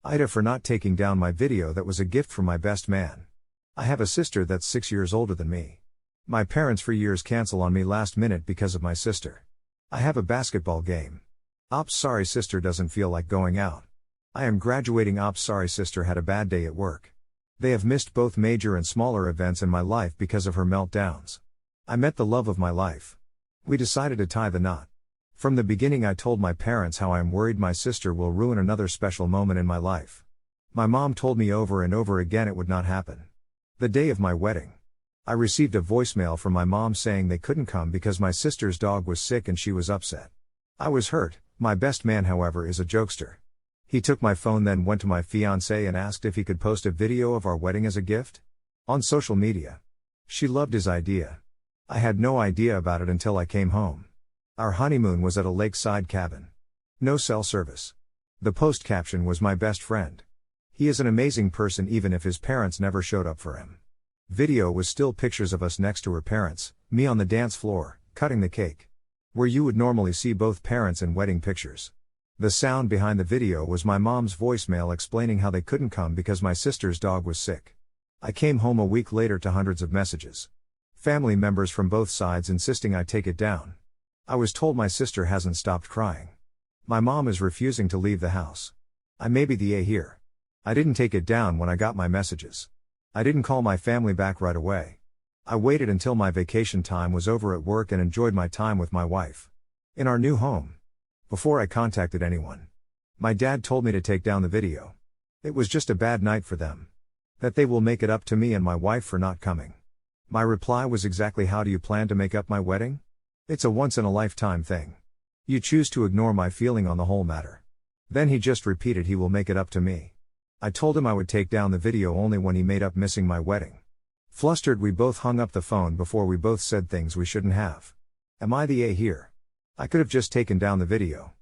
AITA for not taking down my video that was a gift from my best man. I have a sister that's 6 years older than me. My parents for years cancel on me last minute because of my sister. I have a basketball game. Ops sorry sister doesn't feel like going out. I am graduating. Ops sorry sister had a bad day at work. They have missed both major and smaller events in my life because of her meltdowns. I met the love of my life. We decided to tie the knot. From the beginning I told my parents how I am worried my sister will ruin another special moment in my life. My mom told me over and over again it would not happen. The day of my wedding, I received a voicemail from my mom saying they couldn't come because my sister's dog was sick and she was upset. I was hurt. My best man, however, is a jokester. He took my phone, then went to my fiancée and asked if he could post a video of our wedding as a gift on social media. She loved his idea. I had no idea about it until I came home. Our honeymoon was at a lakeside cabin. No cell service. The post caption was "My best friend. He is an amazing person even if his parents never showed up for him." Video was still pictures of us next to her parents, me on the dance floor, cutting the cake. Where you would normally see both parents in wedding pictures. The sound behind the video was my mom's voicemail explaining how they couldn't come because my sister's dog was sick. I came home a week later to hundreds of messages. Family members from both sides insisting I take it down. I was told my sister hasn't stopped crying. My mom is refusing to leave the house. I may be the A here. I didn't take it down when I got my messages. I didn't call my family back right away. I waited until my vacation time was over at work and enjoyed my time with my wife. In our new home. Before I contacted anyone. My dad told me to take down the video. It was just a bad night for them. That they will make it up to me and my wife for not coming. My reply was exactly, how do you plan to make up my wedding? It's a once-in-a-lifetime thing. You choose to ignore my feeling on the whole matter. Then he just repeated he will make it up to me. I told him I would take down the video only when he made up missing my wedding. Flustered, we both hung up the phone before we both said things we shouldn't have. Am I the A here? I could have just taken down the video.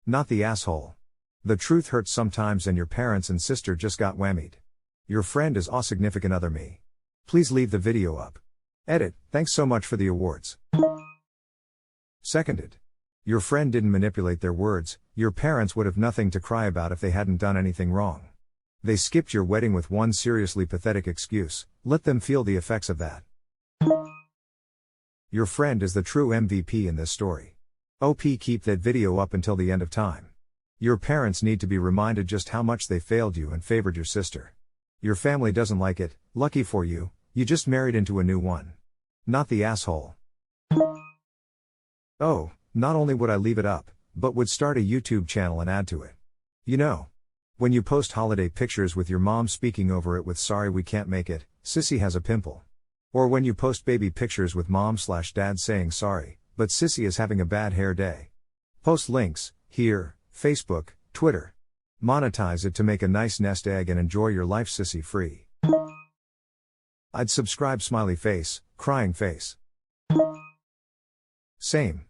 Not the asshole. The truth hurts sometimes and your parents and sister just got whammied. Your friend is a significant other me. Please leave the video up. Edit, thanks so much for the awards. Seconded. Your friend didn't manipulate their words, your parents would have nothing to cry about if they hadn't done anything wrong. They skipped your wedding with one seriously pathetic excuse, let them feel the effects of that. Your friend is the true MVP in this story. OP, keep that video up until the end of time. Your parents need to be reminded just how much they failed you and favored your sister. Your family doesn't like it, lucky for you, you just married into a new one. Not the asshole. Oh, not only would I leave it up, but would start a YouTube channel and add to it. You know, when you post holiday pictures with your mom speaking over it with "sorry we can't make it, sissy has a pimple." Or when you post baby pictures with mom/dad saying "sorry, but sissy is having a bad hair day." Post links, here, Facebook, Twitter. Monetize it to make a nice nest egg and enjoy your life sissy free. I'd subscribe smiley face, crying face. Same.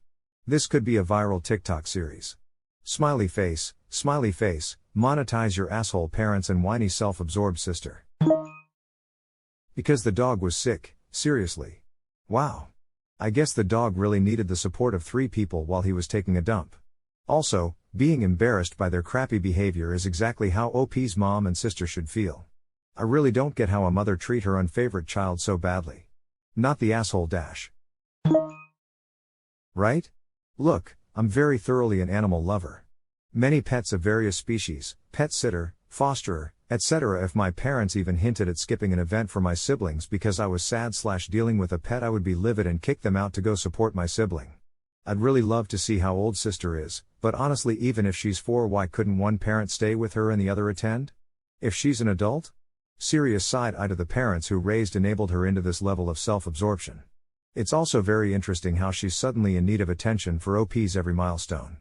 This could be a viral TikTok series. Smiley face, monetize your asshole parents and whiny self-absorbed sister. Because the dog was sick, seriously. Wow. I guess the dog really needed the support of 3 people while he was taking a dump. Also, being embarrassed by their crappy behavior is exactly how OP's mom and sister should feel. I really don't get how a mother treat her unfavorite child so badly. Not the asshole dash. Right? Look, I'm very thoroughly an animal lover. Many pets of various species, pet sitter, fosterer, etc. If my parents even hinted at skipping an event for my siblings because I was sad/dealing with a pet, I would be livid and kick them out to go support my sibling. I'd really love to see how old sister is, but honestly, even if she's 4, why couldn't one parent stay with her and the other attend? If she's an adult? Serious side eye to the parents who raised enabled her into this level of self-absorption. It's also very interesting how she's suddenly in need of attention for OP's every milestone.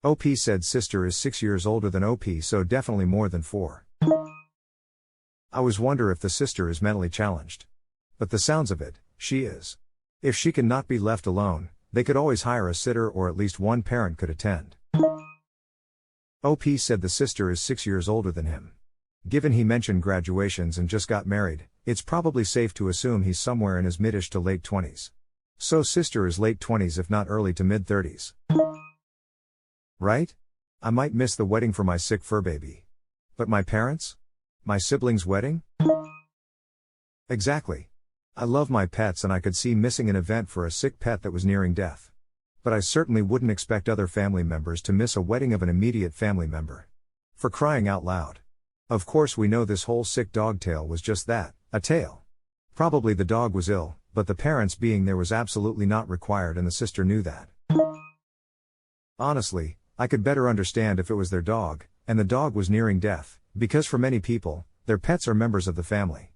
OP said sister is 6 years older than OP, so definitely more than 4. I always wonder if the sister is mentally challenged. But the sounds of it, she is. If she can not be left alone, they could always hire a sitter or at least one parent could attend. OP said the sister is 6 years older than him. Given he mentioned graduations and just got married, it's probably safe to assume he's somewhere in his mid-ish to late 20s. So sister is late 20s if not early to mid-30s. Right? I might miss the wedding for my sick fur baby. But my parents? My siblings' wedding? Exactly. I love my pets and I could see missing an event for a sick pet that was nearing death. But I certainly wouldn't expect other family members to miss a wedding of an immediate family member. For crying out loud. Of course we know this whole sick dog tale was just that, a tale. Probably the dog was ill, but the parents being there was absolutely not required and the sister knew that. Honestly, I could better understand if it was their dog, and the dog was nearing death, because for many people, their pets are members of the family.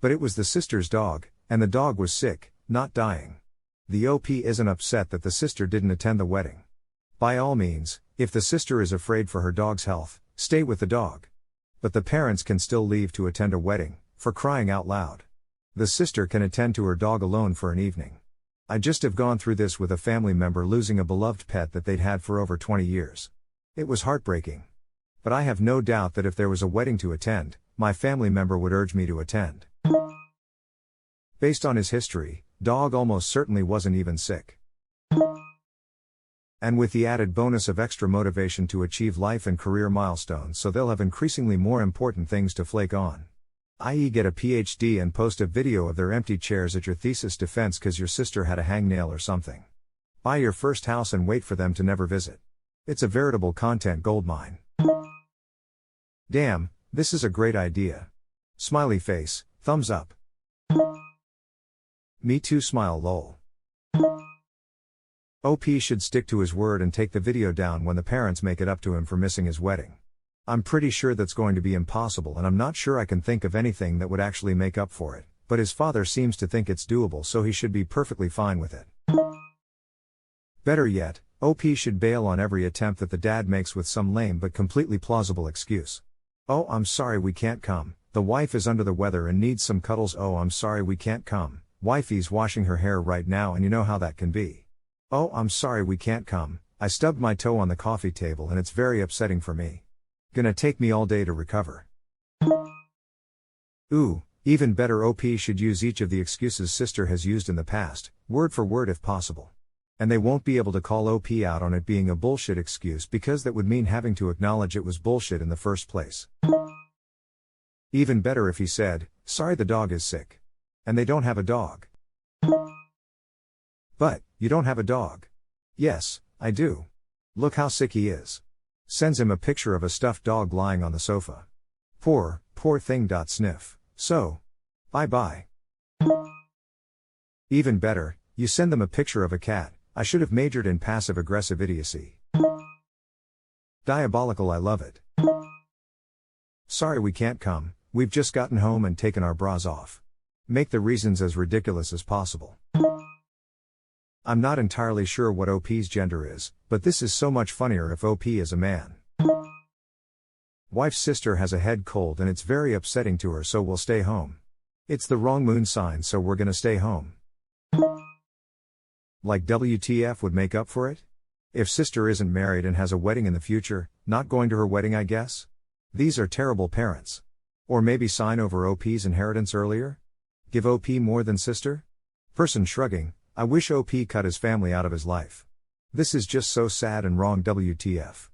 But it was the sister's dog, and the dog was sick, not dying. The OP isn't upset that the sister didn't attend the wedding. By all means, if the sister is afraid for her dog's health, stay with the dog. But the parents can still leave to attend a wedding, for crying out loud. The sister can attend to her dog alone for an evening. I just have gone through this with a family member losing a beloved pet that they'd had for over 20 years. It was heartbreaking. But I have no doubt that if there was a wedding to attend, my family member would urge me to attend. Based on his history, dog almost certainly wasn't even sick. And with the added bonus of extra motivation to achieve life and career milestones, so they'll have increasingly more important things to flake on. I.e. get a PhD and post a video of their empty chairs at your thesis defense cause your sister had a hangnail or something. Buy your first house and wait for them to never visit. It's a veritable content goldmine. Damn, this is a great idea. Smiley face, thumbs up. Me too smile lol. OP should stick to his word and take the video down when the parents make it up to him for missing his wedding. I'm pretty sure that's going to be impossible and I'm not sure I can think of anything that would actually make up for it, but his father seems to think it's doable so he should be perfectly fine with it. Better yet, OP should bail on every attempt that the dad makes with some lame but completely plausible excuse. Oh, I'm sorry we can't come, the wife is under the weather and needs some cuddles. Oh, I'm sorry we can't come, wifey's washing her hair right now and you know how that can be. Oh, I'm sorry we can't come, I stubbed my toe on the coffee table and it's very upsetting for me. Gonna take me all day to recover. Ooh, even better, OP should use each of the excuses sister has used in the past, word for word if possible. And they won't be able to call OP out on it being a bullshit excuse because that would mean having to acknowledge it was bullshit in the first place. Even better if he said, sorry the dog is sick. And they don't have a dog. But, you don't have a dog. Yes, I do. Look how sick he is. Sends him a picture of a stuffed dog lying on the sofa. Poor thing. Sniff. So. Bye. Even better, you send them a picture of a cat. I should have majored in passive-aggressive idiocy. Diabolical, I love it. Sorry we can't come, we've just gotten home and taken our bras off. Make the reasons as ridiculous as possible. I'm not entirely sure what OP's gender is, but this is so much funnier if OP is a man. Wife's sister has a head cold and it's very upsetting to her, so we'll stay home. It's the wrong moon sign, so we're gonna stay home. Like WTF would make up for it? If sister isn't married and has a wedding in the future, not going to her wedding I guess? These are terrible parents. Or maybe sign over OP's inheritance earlier? Give OP more than sister? Person shrugging, I wish OP cut his family out of his life. This is just so sad and wrong, WTF.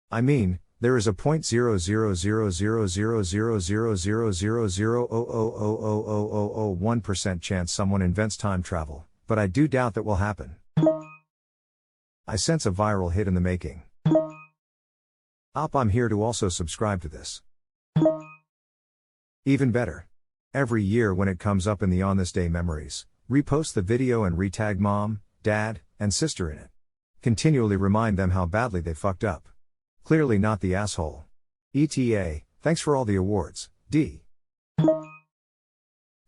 I mean, there is a 0.00000000000000001% chance someone invents time travel, but I do doubt that will happen. I sense a viral hit in the making. I'm here to also subscribe to this. Even better. Every year when it comes up in the On This Day memories, repost the video and retag mom, dad, and sister in it. Continually remind them how badly they fucked up. Clearly not the asshole. ETA, thanks for all the awards, D.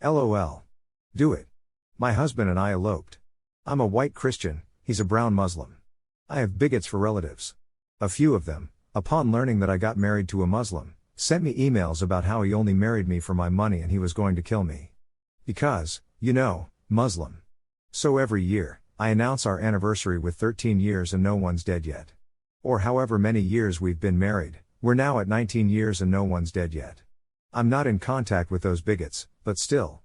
LOL. Do it. My husband and I eloped. I'm a white Christian, he's a brown Muslim. I have bigots for relatives. A few of them, upon learning that I got married to a Muslim, sent me emails about how he only married me for my money and he was going to kill me. Because, you know, Muslim. So every year, I announce our anniversary with 13 years and no one's dead yet. Or however many years we've been married, we're now at 19 years and no one's dead yet. I'm not in contact with those bigots, but still.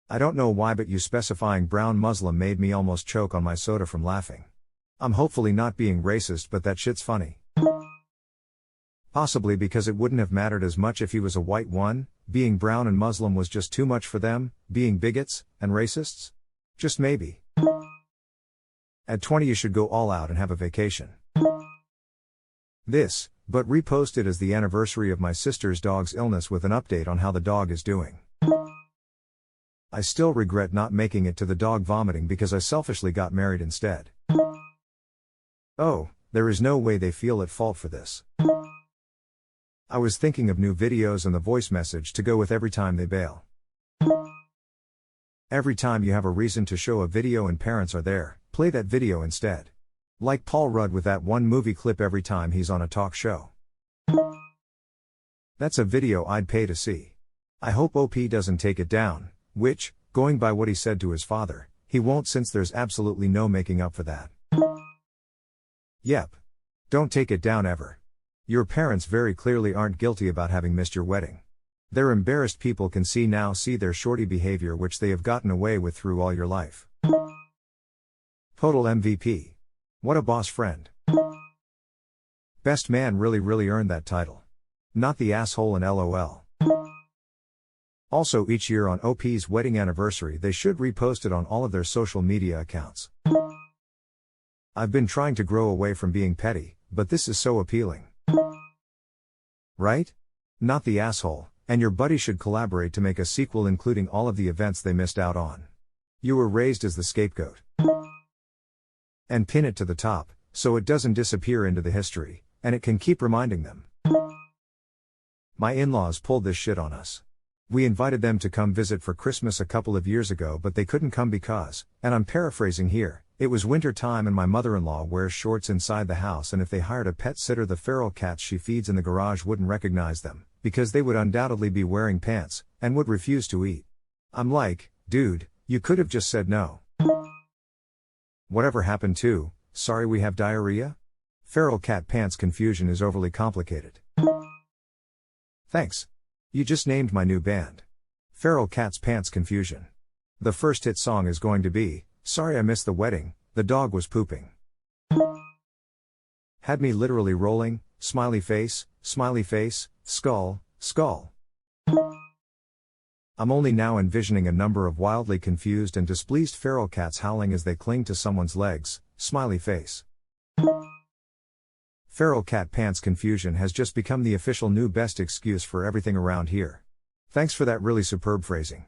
I don't know why, but you specifying brown Muslim made me almost choke on my soda from laughing. I'm hopefully not being racist, but that shit's funny. Possibly because it wouldn't have mattered as much if he was a white one, being brown and Muslim was just too much for them, being bigots and racists? Just maybe. At 20 you should go all out and have a vacation. This, but repost it as the anniversary of my sister's dog's illness with an update on how the dog is doing. I still regret not making it to the dog vomiting because I selfishly got married instead. Oh, there is no way they feel at fault for this. I was thinking of new videos and the voice message to go with every time they bail. Every time you have a reason to show a video and parents are there, play that video instead. Like Paul Rudd with that one movie clip every time he's on a talk show. That's a video I'd pay to see. I hope OP doesn't take it down, which, going by what he said to his father, he won't since there's absolutely no making up for that. Yep. Don't take it down ever. Your parents very clearly aren't guilty about having missed your wedding. They're embarrassed people can see their shorty behavior which they have gotten away with through all your life. Total MVP. What a boss friend. Best man really earned that title. Not the asshole and LOL. Also each year on OP's wedding anniversary they should repost it on all of their social media accounts. I've been trying to grow away from being petty, but this is so appealing. Right? Not the asshole, and your buddy should collaborate to make a sequel including all of the events they missed out on. You were raised as the scapegoat. And pin it to the top, so it doesn't disappear into the history, and it can keep reminding them. My in-laws pulled this shit on us. We invited them to come visit for Christmas a couple of years ago but they couldn't come because, and I'm paraphrasing here, it was winter time and my mother-in-law wears shorts inside the house and if they hired a pet sitter the feral cats she feeds in the garage wouldn't recognize them, because they would undoubtedly be wearing pants, and would refuse to eat. I'm like, dude, you could have just said no. Whatever happened to, sorry we have diarrhea? Feral cat pants confusion is overly complicated. Thanks. You just named my new band. Feral Cat's Pants Confusion. The first hit song is going to be, sorry I missed the wedding, the dog was pooping. Had me literally rolling, smiley face, skull, skull. I'm only now envisioning a number of wildly confused and displeased feral cats howling as they cling to someone's legs, smiley face. Feral cat pants confusion has just become the official new best excuse for everything around here. Thanks for that really superb phrasing.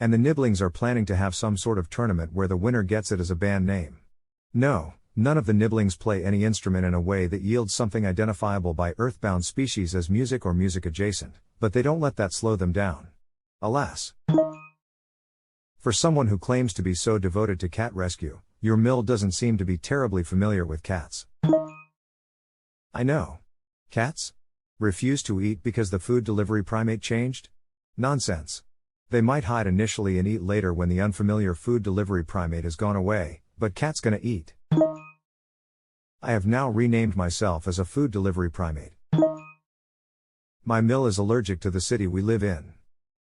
And the Nibblings are planning to have some sort of tournament where the winner gets it as a band name. No, none of the Nibblings play any instrument in a way that yields something identifiable by earthbound species as music or music adjacent, but they don't let that slow them down. Alas. For someone who claims to be so devoted to cat rescue, your mill doesn't seem to be terribly familiar with cats. I know. Cats? Refuse to eat because the food delivery primate changed? Nonsense. They might hide initially and eat later when the unfamiliar food delivery primate has gone away, but cat's gonna eat. I have now renamed myself as a food delivery primate. My mill is allergic to the city we live in.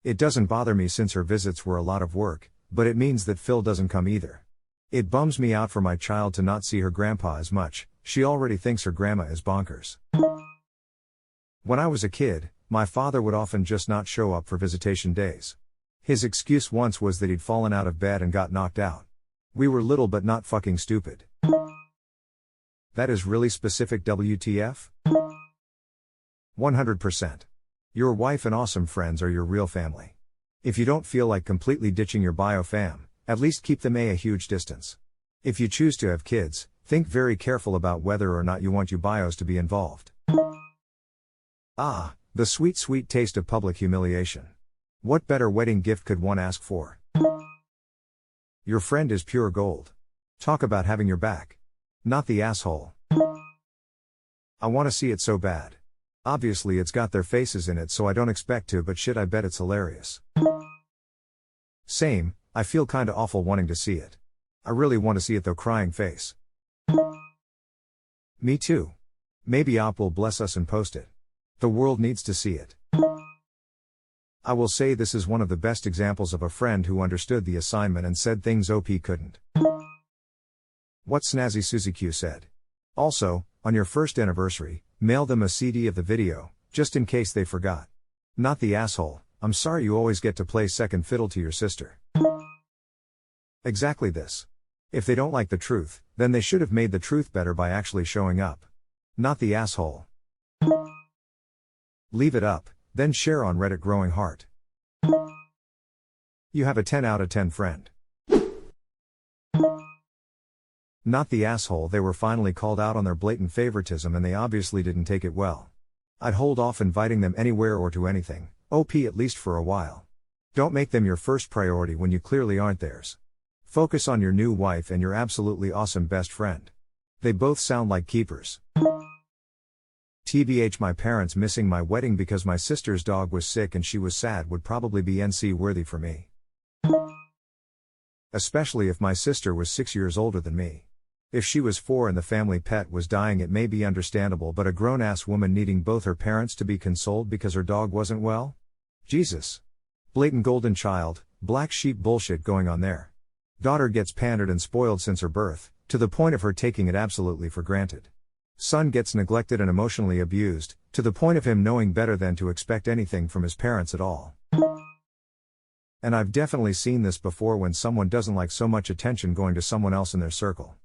It doesn't bother me since her visits were a lot of work, but it means that Phil doesn't come either. It bums me out for my child to not see her grandpa as much, she already thinks her grandma is bonkers. When I was a kid, my father would often just not show up for visitation days. His excuse once was that he'd fallen out of bed and got knocked out. We were little but not fucking stupid. That is really specific WTF? 100%. Your wife and awesome friends are your real family. If you don't feel like completely ditching your bio fam, at least keep them a huge distance. If you choose to have kids, think very careful about whether or not you want you bios to be involved. Ah, the sweet taste of public humiliation. What better wedding gift could one ask for? Your friend is pure gold. Talk about having your back. Not the asshole. I want to see it so bad. Obviously it's got their faces in it so I don't expect to, but shit I bet it's hilarious. Same, I feel kinda awful wanting to see it. I really want to see it though, crying face. Me too. Maybe Op will bless us and post it. The world needs to see it. I will say this is one of the best examples of a friend who understood the assignment and said things OP couldn't. What Snazzy Susie Q said. Also, on your first anniversary, mail them a CD of the video, just in case they forgot. Not the asshole, I'm sorry you always get to play second fiddle to your sister. Exactly this. If they don't like the truth, then they should have made the truth better by actually showing up. Not the asshole. Leave it up, then share on Reddit. Growing heart. You have a 10 out of 10 friend. Not the asshole. They were finally called out on their blatant favoritism and they obviously didn't take it well. I'd hold off inviting them anywhere or to anything, OP, at least for a while. Don't make them your first priority when you clearly aren't theirs. Focus on your new wife and your absolutely awesome best friend. They both sound like keepers. TBH, my parents missing my wedding because my sister's dog was sick and she was sad would probably be NC worthy for me. Especially if my sister was 6 years older than me. If she was 4 and the family pet was dying, it may be understandable, but a grown-ass woman needing both her parents to be consoled because her dog wasn't well? Jesus. Blatant golden child, black sheep bullshit going on there. Daughter gets pandered and spoiled since her birth, to the point of her taking it absolutely for granted. Son gets neglected and emotionally abused, to the point of him knowing better than to expect anything from his parents at all. And I've definitely seen this before when someone doesn't like so much attention going to someone else in their circle.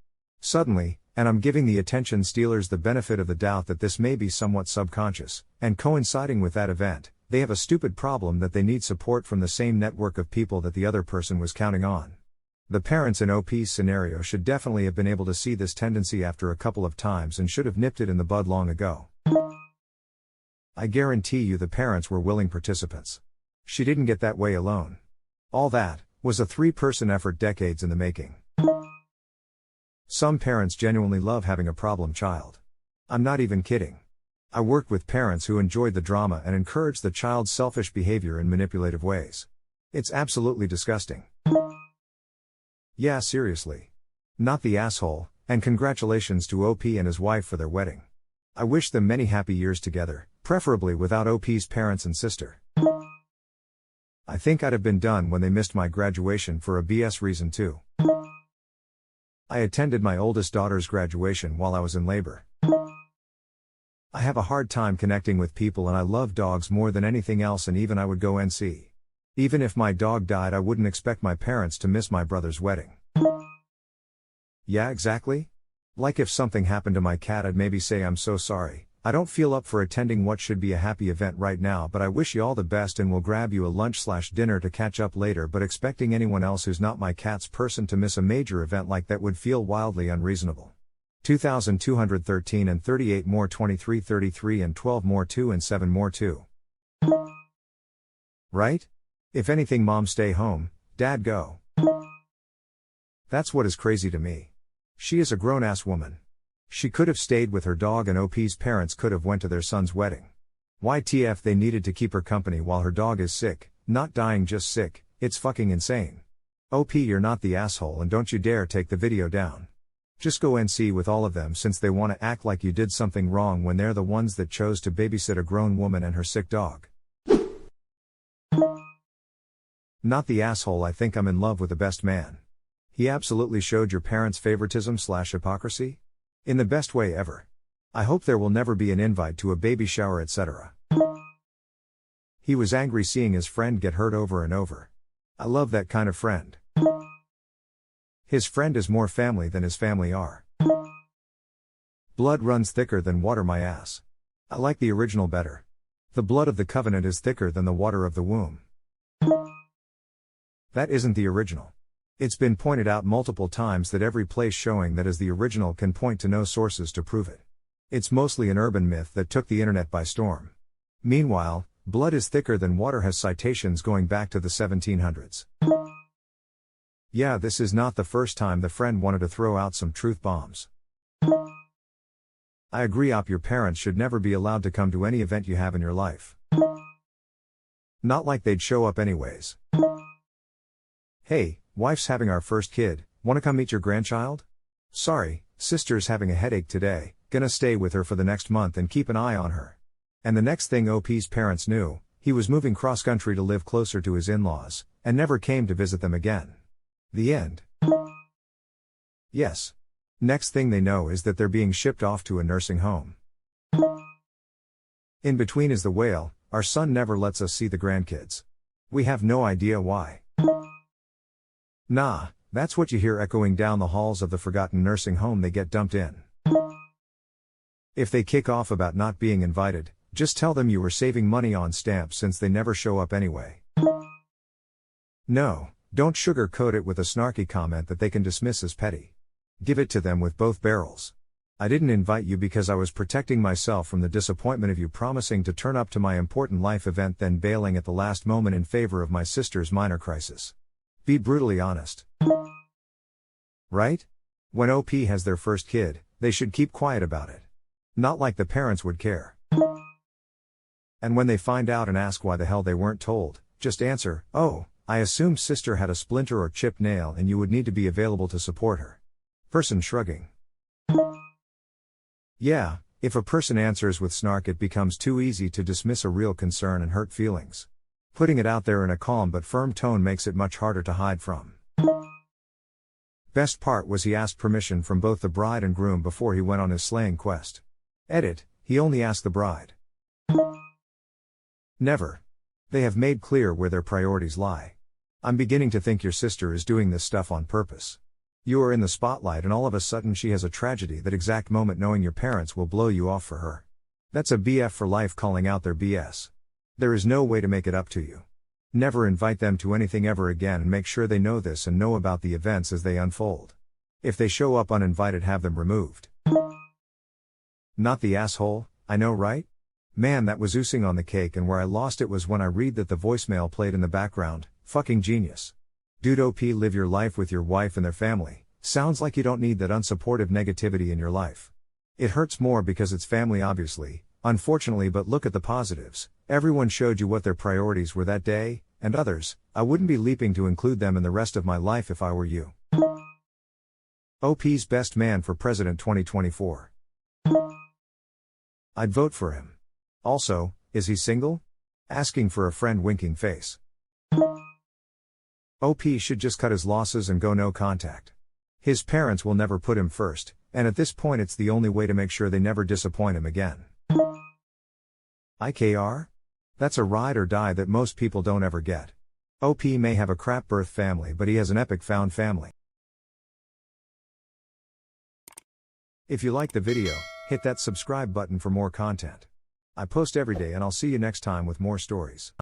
Suddenly, and I'm giving the attention stealers the benefit of the doubt that this may be somewhat subconscious, and coinciding with that event, they have a stupid problem that they need support from the same network of people that the other person was counting on. The parents in OP's scenario should definitely have been able to see this tendency after a couple of times and should have nipped it in the bud long ago. I guarantee you the parents were willing participants. She didn't get that way alone. All that was a 3-person effort, decades in the making. Some parents genuinely love having a problem child. I'm not even kidding. I worked with parents who enjoyed the drama and encouraged the child's selfish behavior in manipulative ways. It's absolutely disgusting. Yeah, seriously. Not the asshole, and congratulations to OP and his wife for their wedding. I wish them many happy years together, preferably without OP's parents and sister. I think I'd have been done when they missed my graduation for a BS reason too. I attended my oldest daughter's graduation while I was in labor. I have a hard time connecting with people and I love dogs more than anything else, and even I would go NC. Even if my dog died, I wouldn't expect my parents to miss my brother's wedding. Yeah, exactly. Like if something happened to my cat, I'd maybe say I'm so sorry, I don't feel up for attending what should be a happy event right now, but I wish you all the best and will grab you a lunch/dinner to catch up later. But expecting anyone else who's not my cat's person to miss a major event like that would feel wildly unreasonable. 2,213 and 38 more 23 33 and 12 more 2 and 7 more 2. Right? If anything, mom stay home, dad go. That's what is crazy to me. She is a grown-ass woman. She could have stayed with her dog and OP's parents could have went to their son's wedding. YTF, they needed to keep her company while her dog is sick, not dying, just sick. It's fucking insane. OP, you're not the asshole and don't you dare take the video down. Just go NC with all of them since they want to act like you did something wrong when they're the ones that chose to babysit a grown woman and her sick dog. Not the asshole, I think I'm in love with the best man. He absolutely showed your parents favoritism/hypocrisy? In the best way ever. I hope there will never be an invite to a baby shower, etc. He was angry seeing his friend get hurt over and over. I love that kind of friend. His friend is more family than his family are. Blood runs thicker than water, my ass. I like the original better. The blood of the covenant is thicker than the water of the womb. That isn't the original. It's been pointed out multiple times that every place showing that is the original can point to no sources to prove it. It's mostly an urban myth that took the internet by storm. Meanwhile, blood is thicker than water has citations going back to the 1700s. Yeah, this is not the first time the friend wanted to throw out some truth bombs. I agree, op, your parents should never be allowed to come to any event you have in your life. Not like they'd show up anyways. Hey, wife's having our first kid, wanna come meet your grandchild? Sorry, sister's having a headache today, gonna stay with her for the next month and keep an eye on her. And the next thing OP's parents knew, he was moving cross-country to live closer to his in-laws, and never came to visit them again. The end. Yes. Next thing they know is that they're being shipped off to a nursing home. In between is the whale, our son never lets us see the grandkids. We have no idea why. Nah, that's what you hear echoing down the halls of the forgotten nursing home they get dumped in. If they kick off about not being invited, just tell them you were saving money on stamps since they never show up anyway. No, don't sugarcoat it with a snarky comment that they can dismiss as petty. Give it to them with both barrels. I didn't invite you because I was protecting myself from the disappointment of you promising to turn up to my important life event then bailing at the last moment in favor of my sister's minor crisis. Be brutally honest. Right? When OP has their first kid, they should keep quiet about it. Not like the parents would care. And when they find out and ask why the hell they weren't told, just answer, "Oh, I assumed sister had a splinter or chipped nail and you would need to be available to support her." Person shrugging. Yeah, if a person answers with snark it becomes too easy to dismiss a real concern and hurt feelings. Putting it out there in a calm but firm tone makes it much harder to hide from. Best part was he asked permission from both the bride and groom before he went on his slaying quest. Edit, he only asked the bride. Never. They have made clear where their priorities lie. I'm beginning to think your sister is doing this stuff on purpose. You are in the spotlight and all of a sudden she has a tragedy that exact moment knowing your parents will blow you off for her. That's a BF for life calling out their BS. There is no way to make it up to you. Never invite them to anything ever again and make sure they know this and know about the events as they unfold. If they show up uninvited have them removed. Not the asshole, I know right? Man that was oozing on the cake and where I lost it was when I read that the voicemail played in the background, fucking genius. Dude OP live your life with your wife and their family, sounds like you don't need that unsupportive negativity in your life. It hurts more because it's family obviously, unfortunately but look at the positives, everyone showed you what their priorities were that day, and others, I wouldn't be leaping to include them in the rest of my life if I were you. OP's best man for president 2024. I'd vote for him. Also, is he single? Asking for a friend winking face. OP should just cut his losses and go no contact. His parents will never put him first, and at this point it's the only way to make sure they never disappoint him again. IKR? That's a ride or die that most people don't ever get. OP may have a crap birth family but he has an epic found family. If you liked the video, hit that subscribe button for more content. I post every day and I'll see you next time with more stories.